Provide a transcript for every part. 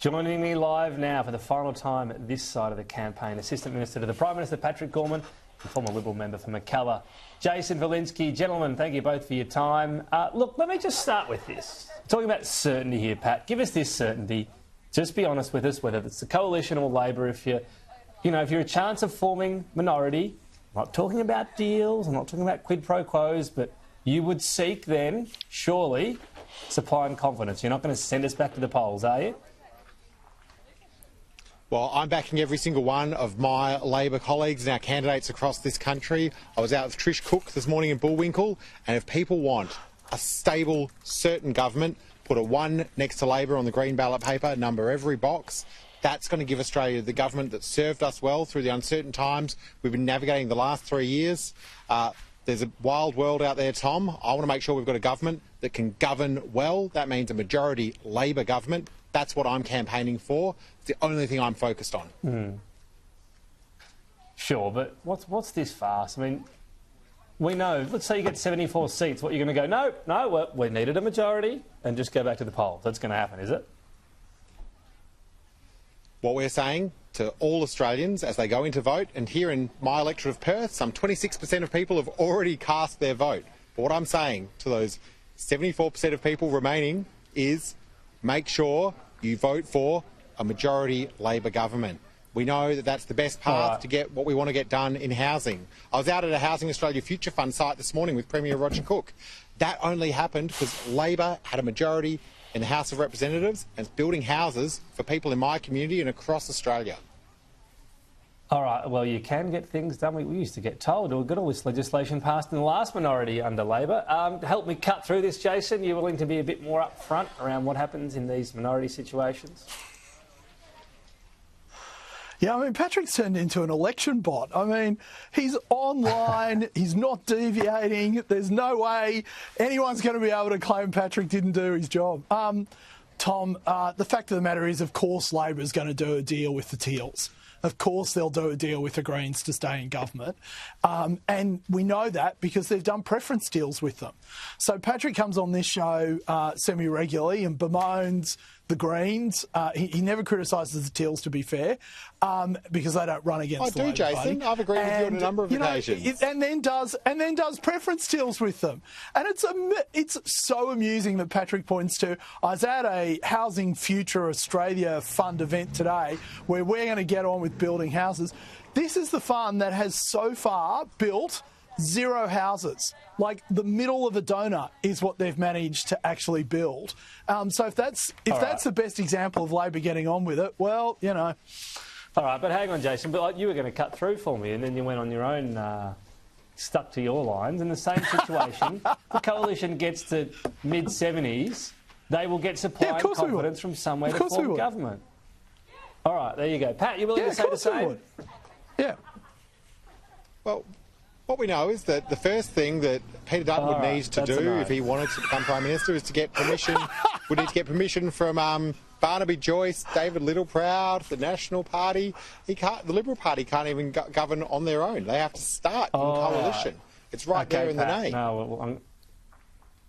Joining me live now for the final time at this side of the campaign, Assistant Minister to the Prime Minister, Patrick Gorman, and former Liberal member for Mackellar, Jason Falinski. Gentlemen, thank you both for your time. Look, let me just start with this. Talking about certainty here, Pat. Give us this certainty. Just be honest with us, whether it's the Coalition or Labor. If you're a chance of forming minority, I'm not talking about deals, I'm not talking about quid pro quos, but you would seek then, surely, supply and confidence. You're not going to send us back to the polls, are you? Well, I'm backing every single one of my Labor colleagues and our candidates across this country. I was out with Trish Cook this morning in Bullwinkle, and if people want a stable, certain government, put a 1 next to Labor on the green ballot paper, number every box. That's going to give Australia the government that served us well through the uncertain times we've been navigating the last 3 years. There's a wild world out there, Tom. I want to make sure we've got a government that can govern well. That means a majority Labor government. That's what I'm campaigning for. It's the only thing I'm focused on. Sure, but what's this farce? I mean, we know, let's say you get 74 seats. What, you're going to go, no, we needed a majority and just go back to the polls. That's going to happen, is it? What we're saying to all Australians as they go into vote, and here in my electorate of Perth, some 26% of people have already cast their vote. But what I'm saying to those 74% of people remaining is make sure you vote for a majority Labor government. We know that that's the best path to get what we want to get done in housing. I was out at a Housing Australia Future Fund site this morning with Premier Roger Cook. That only happened because Labor had a majority in the House of Representatives and is building houses for people in my community and across Australia. All right, well, you can get things done. We used to get told, we got all this legislation passed in the last minority under Labor. To help me cut through this, Jason, you're willing to be a bit more upfront around what happens in these minority situations? Yeah, I mean, Patrick's turned into an election bot. I mean, he's online, he's not deviating. There's no way anyone's going to be able to claim Patrick didn't do his job. Tom, the fact of the matter is, of course, Labor's going to do a deal with the Teals. Of course they'll do a deal with the Greens to stay in government. And we know that because they've done preference deals with them. So Patrick comes on this show semi-regularly and bemoans the Greens. He never criticises the Teals, to be fair, because they don't run against the Labor Jason. Party. I've agreed with you on a number of occasions. And then does preference deals with them. And it's so amusing that Patrick points to, I was at a Housing Future Australia Fund event today where we're going to get on with building houses. This is the fund that has so far built 0 houses. Like the middle of a donut is what they've managed to actually build. So if that's the best example of Labor getting on with it, well, you know. All right, but hang on, Jason. But you were going to cut through for me, and then you went on your own, stuck to your lines. In the same situation, the Coalition gets to mid-70s, they will get supply and confidence from somewhere to form government. All right, there you go. Pat, you willing to say the same? Yeah. Well, what we know is that the first thing that Peter Dutton would need to do if he wanted to become Prime Minister is to get permission. Would need to get permission from Barnaby Joyce, David Littleproud, the National Party. The Liberal Party can't even govern on their own. They have to start in coalition. It's right there in the name. No,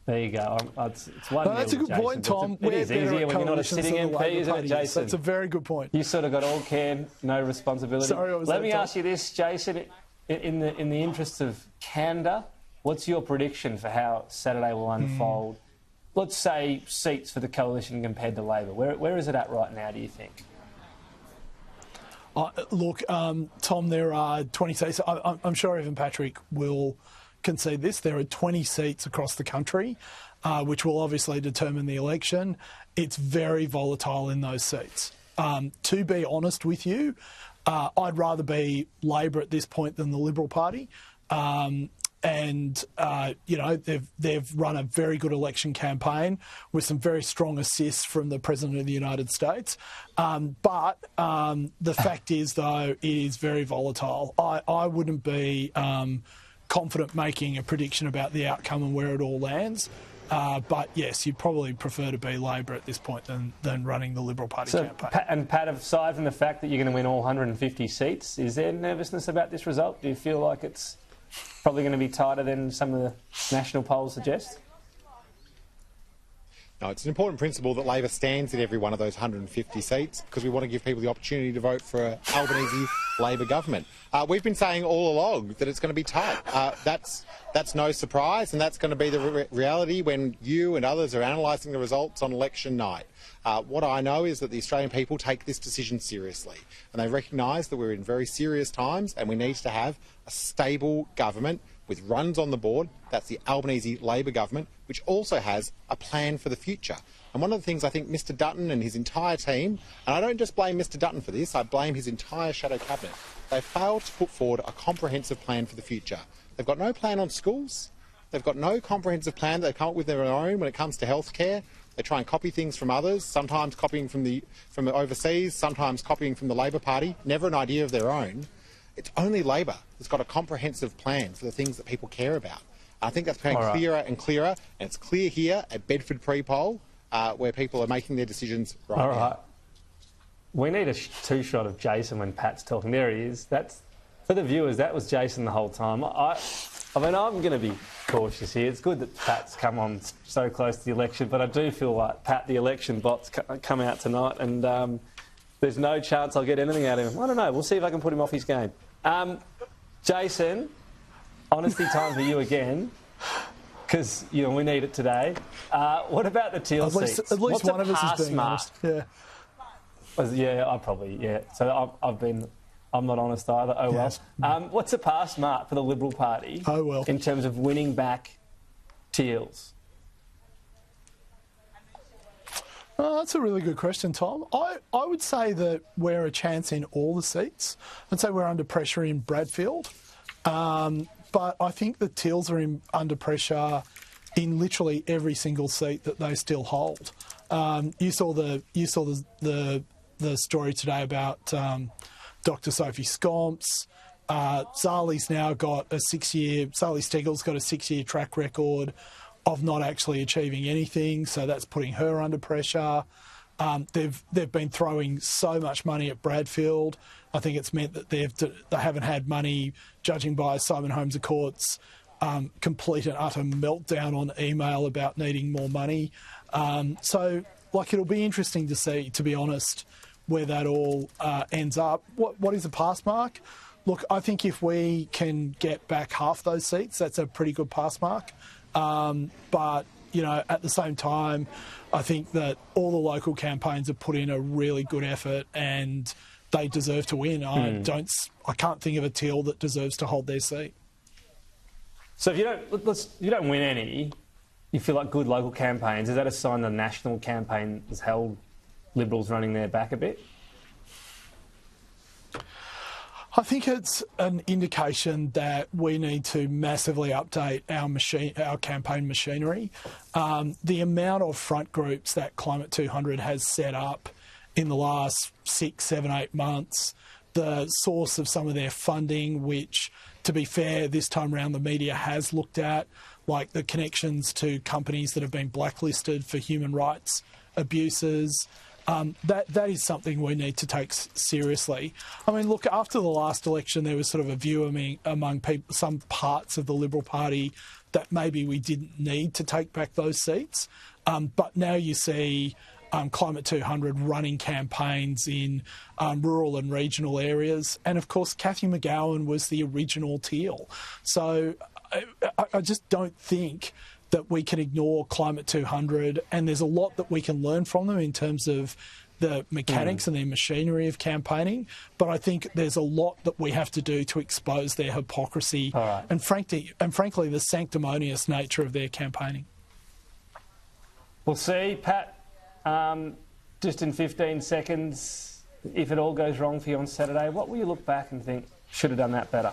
there you go. It's one. No, that's a good point, Tom. It is easier when you're not a sitting MP, isn't it, Jason? That's a very good point. You sort of got all care, no responsibility. Sorry, Let me ask you this, Jason. In the interest of candour, what's your prediction for how Saturday will unfold? Let's say seats for the Coalition compared to Labor. Where is it at right now, do you think? Look, Tom, there are 20 seats. I'm sure even Patrick will concede this. There are 20 seats across the country, which will obviously determine the election. It's very volatile in those seats. To be honest with you, I'd rather be Labor at this point than the Liberal Party. They've run a very good election campaign with some very strong assists from the President of the United States. But the fact is, though, it is very volatile. I wouldn't be confident making a prediction about the outcome and where it all lands. But yes, you'd probably prefer to be Labor at this point than running the Liberal Party campaign. Pat, aside from the fact that you're going to win all 150 seats, is there nervousness about this result? Do you feel like it's probably going to be tighter than some of the national polls suggest? No, it's an important principle that Labor stands in every one of those 150 seats because we want to give people the opportunity to vote for an Albanese Labor government. We've been saying all along that it's going to be tight. That's no surprise, and that's going to be the reality when you and others are analysing the results on election night. What I know is that the Australian people take this decision seriously, and they recognise that we're in very serious times and we need to have a stable government with runs on the board. That's the Albanese Labor government, which also has a plan for the future. And one of the things I think Mr Dutton and his entire team, and I don't just blame Mr Dutton for this, I blame his entire shadow cabinet, they failed to put forward a comprehensive plan for the future. They've got no plan on schools. They've got no comprehensive plan that they've come up with their own when it comes to healthcare. They try and copy things from others, sometimes copying from overseas, sometimes copying from the Labor Party, never an idea of their own. It's only Labor that's got a comprehensive plan for the things that people care about. I think that's becoming clearer and clearer, and it's clear here at Bedford pre-poll, where people are making their decisions right now. All right. We need a two-shot of Jason when Pat's talking. There he is. That's, for the viewers, that was Jason the whole time. I mean, I'm going to be cautious here. It's good that Pat's come on so close to the election, but I do feel like Pat, the election bot's come out tonight, and there's no chance I'll get anything out of him. I don't know. We'll see if I can put him off his game. Jason, honesty time for you again, because we need it today. What about the teal seats? At least one of us is being honest. Yeah, I probably, yeah. So I'm not honest either. Oh, well. Yes. What's a pass mark for the Liberal Party in terms of winning back teals? That's a really good question, Tom. I would say that we're a chance in all the seats. I'd say we're under pressure in Bradfield. But I think the Teals are under pressure in literally every single seat that they still hold. You saw the story today about Dr. Sophie Scomps. Zali's now got Zali Steggall's got a 6-year track record of not actually achieving anything, so that's putting her under pressure. They've been throwing so much money at Bradfield. I think it's meant that they haven't had money, judging by Simon Holmes à Court's complete and utter meltdown on email about needing more money. So, it'll be interesting to see, to be honest, where that all ends up. What is a pass mark? Look, I think if we can get back half those seats, that's a pretty good pass mark. But, at the same time, I think that all the local campaigns have put in a really good effort and they deserve to win. I can't think of a Teal that deserves to hold their seat. So if you don't win any, you feel like good local campaigns, is that a sign the national campaign has held Liberals running their back a bit? I think it's an indication that we need to massively update our campaign machinery. The amount of front groups that Climate 200 has set up in the last 6, 7, 8 months, the source of some of their funding, which, to be fair, this time around the media has looked at, like the connections to companies that have been blacklisted for human rights abuses. That is something we need to take seriously. I mean, look, after the last election, there was sort of a view among people, some parts of the Liberal Party, that maybe we didn't need to take back those seats. But now you see Climate 200 running campaigns in rural and regional areas. And, of course, Cathy McGowan was the original Teal. So I just don't think that we can ignore Climate 200, and there's a lot that we can learn from them in terms of the mechanics and their machinery of campaigning. But I think there's a lot that we have to do to expose their hypocrisy and frankly the sanctimonious nature of their campaigning. We'll see. Pat, just in 15 seconds, if it all goes wrong for you on Saturday, what will you look back and think, should have done that better?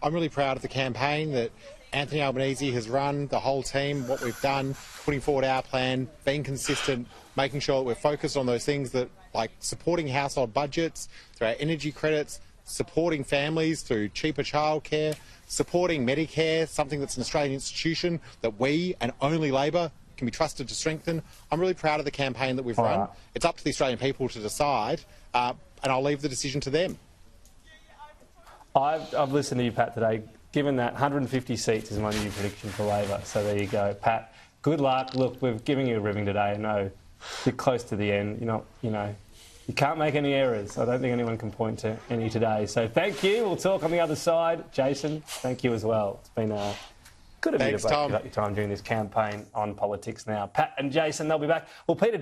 I'm really proud of the campaign that Anthony Albanese has run, the whole team, what we've done, putting forward our plan, being consistent, making sure that we're focused on those things that, like supporting household budgets through our energy credits, supporting families through cheaper childcare, supporting Medicare, something that's an Australian institution that we and only Labor can be trusted to strengthen. I'm really proud of the campaign that we've run. It's up to the Australian people to decide, and I'll leave the decision to them. I've listened to you, Pat, today. Given that 150 seats is my new prediction for Labor, so there you go. Pat, Good luck. Look, we're giving you a ribbing today. No, you're close to the end. You're not, you can't make any errors. I don't think anyone can point to any today. So thank you. We'll talk on the other side. Jason, thank you as well. It's been good of you to both give up your time during this campaign on Politics Now. Pat and Jason, they'll be back. Well, Peter